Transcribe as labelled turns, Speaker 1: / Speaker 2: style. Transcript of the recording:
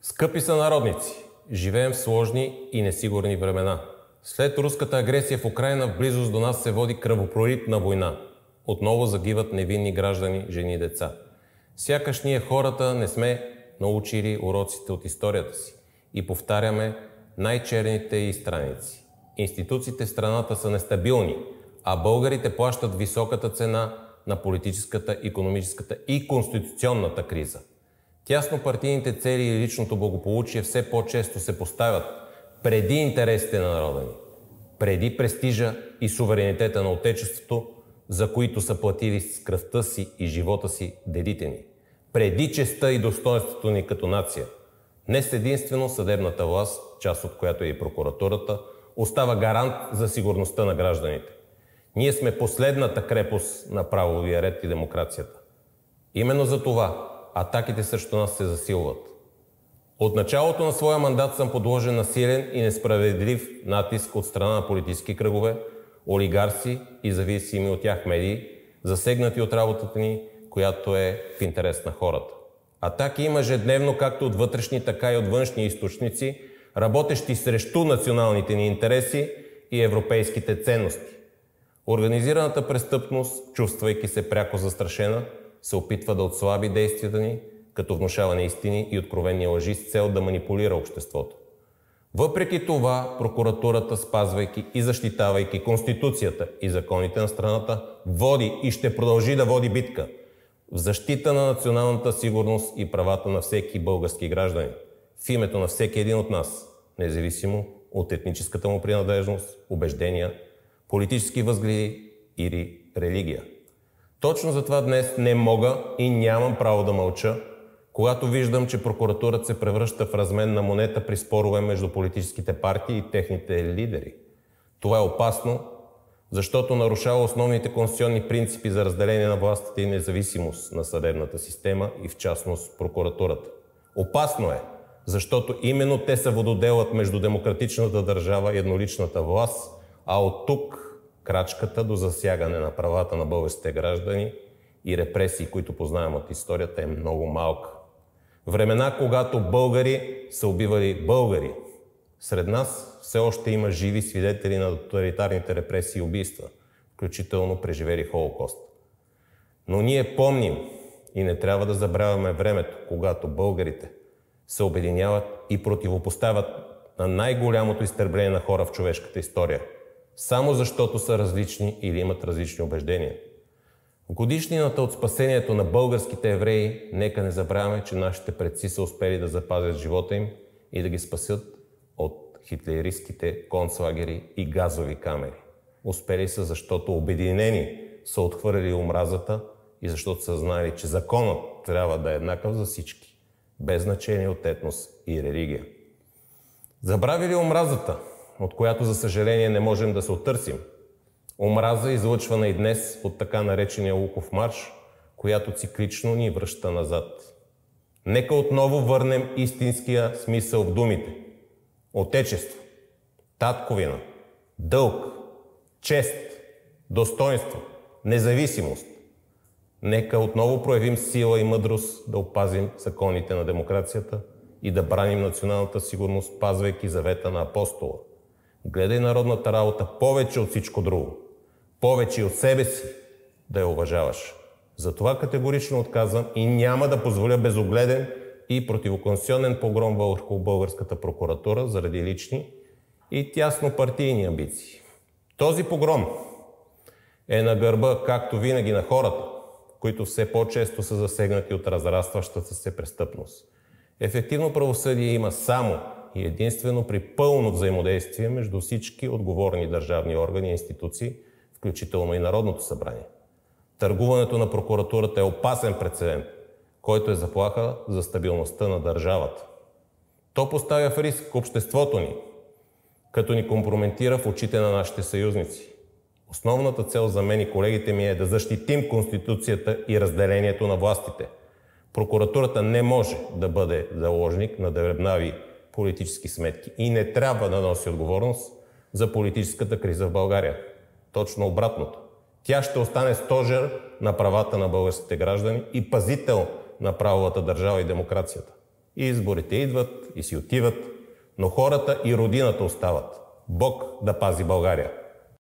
Speaker 1: Скъпи сънародници, живеем в сложни и несигурни времена. След руската агресия в Украйна в близост до нас се води кръвопролитна война. Отново загиват невинни граждани, жени и деца. Сякаш ние хората не сме научили уроците от историята си и повтаряме най-черните й страници. Институциите в страната са нестабилни, а българите плащат високата цена на политическата, икономическата и конституционната криза. Тяснопартийните цели и личното благополучие все по-често се поставят преди интересите на народа ни, преди престижа и суверенитета на Отечеството, за които са платили с кръвта си и живота си дедите ни, преди честта и достоинството ни като нация. Днес единствено съдебната власт, част от която е и прокуратурата, остава гарант за сигурността на гражданите. Ние сме последната крепост на правовия ред и демокрацията. Именно за това атаките срещу нас се засилват. От началото на своя мандат съм подложен на силен и несправедлив натиск от страна на политически кръгове, олигарси и зависими от тях медии, засегнати от работата ни, която е в интерес на хората. Атаки има ежедневно както от вътрешни, така и от външни източници, работещи срещу националните ни интереси и европейските ценности. Организираната престъпност, чувствайки се пряко застрашена, се опитва да отслаби действията ни, като внушава неистини и откровени лъжи с цел да манипулира обществото. Въпреки това, прокуратурата, спазвайки и защитавайки Конституцията и законите на страната, води и ще продължи да води битка в защита на националната сигурност и правата на всеки български гражданин, в името на всеки един от нас, независимо от етническата му принадлежност, убеждения, политически възгледи или религия. Точно затова днес не мога и нямам право да мълча, когато виждам, че прокуратурата се превръща в разменна монета при спорове между политическите партии и техните лидери. Това е опасно, защото нарушава основните конституционни принципи за разделение на властите и независимост на съдебната система и в частност прокуратурата. Опасно е, защото именно те са вододелът между демократичната държава и едноличната власт, а от тук крачката до засягане на правата на българските граждани и репресии, които познаваме от историята, е много малка. Времена, когато българи са убивали българи. Сред нас все още има живи свидетели на тоталитарните репресии и убийства, включително преживели Холокост. Но ние помним и не трябва да забравяме времето, когато българите се обединяват и противопоставят на най-голямото изтребление на хора в човешката история, само защото са различни или имат различни убеждения. В годишнината от спасението на българските евреи, нека не забравяме, че нашите предци са успели да запазят живота им и да ги спасят от хитлеристските концлагери и газови камери. Успели са, защото обединени са отхвърлили омразата и защото са знали, че законът трябва да е еднакъв за всички, без значение от етнос и религия. Забравили омразата, от която, за съжаление, не можем да се отърсим. Омраза, излъчвана и днес от така наречения Луков марш, която циклично ни връща назад. Нека отново върнем истинския смисъл в думите. Отечество, татковина, дълг, чест, достоинство, независимост. Нека отново проявим сила и мъдрост да опазим законите на демокрацията и да браним националната сигурност, пазвайки завета на апостола. Гледай народната работа повече от всичко друго. Повече от себе си да я уважаваш. Затова категорично отказвам и няма да позволя безогледен и противоконституционен погром върху българската прокуратура заради лични и тясно партийни амбиции. Този погром е на гърба, както винаги, на хората, които все по-често са засегнати от разрастващата се престъпност. Ефективно правосъдие има само и единствено при пълно взаимодействие между всички отговорни държавни органи и институции, включително и Народното събрание. Търгуването на прокуратурата е опасен прецедент, който е заплаха за стабилността на държавата. То поставя в риск обществото ни, като ни компрометира в очите на нашите съюзници. Основната цел за мен и колегите ми е да защитим Конституцията и разделението на властите. Прокуратурата не може да бъде заложник на дребнави политически сметки и не трябва да носи отговорност за политическата криза в България. Точно обратното. Тя ще остане стожер на правата на българските граждани и пазител на правовата държава и демокрацията. И изборите идват и си отиват, но хората и родината остават. Бог да пази България!